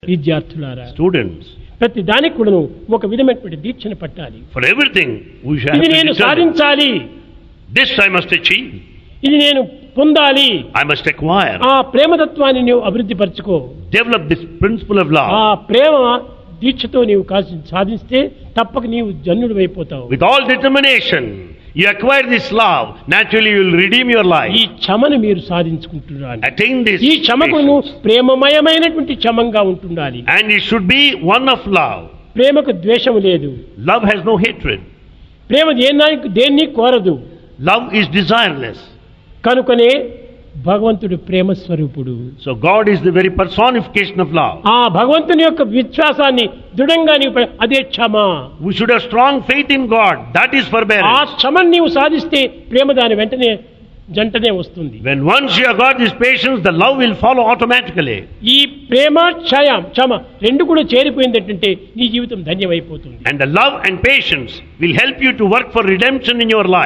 విద్యార్థులారా, Students, ప్రతి దానికి కూడా ఒక విధమైనటువంటి దీక్షను పట్టాలి. for everything we shall ఇది have నేను to determine. సాధించాలి, This I must achieve. ఇది నేను పొందాలి. I must acquire. ఆ ప్రేమతత్వాన్ని నీవు అభివృద్ధి పరచుకో. Develop this principle of ఆ love. ప్రేమ దీక్షతో నీవు సాధిస్తే తప్పక నీవు జన్యుడు అయిపోతావు. With all determination, you acquire this love. Naturally, you will redeem your ఈ life. క్షమను మీరు సాధించుకుంటున్నారు. Attain this. ఈ క్షమకు నువ్వు patience. ప్రేమమయమైనటువంటి క్షమంగా ఉంటుండాలి. And it should be one of love. ప్రేమకు ద్వేషం లేదు. Love has no hatred. ప్రేమ దేన్ని కోరదు. Love is desireless. కనుకనే భగవంతుడు ప్రేమ స్వరూపుడు. So God is the very personification of love. ఆ భగవంతుని యొక్క విశ్వాసాన్ని దృఢంగా నీవు అదే క్షమ. We should have strong faith in God. That is ఆ forbearance. క్షమను నీవు సాధిస్తే ప్రేమ దాని వెంటనే జంటనే వస్తుంది. When once you have got this patience, the love will follow automatically. ఈ ప్రేమ క్షమ రెండు కూడా చేరిపోయిందంటే నీ జీవితం ధన్యమైపోతుంది. And the love and patience will help you to work for redemption in your life.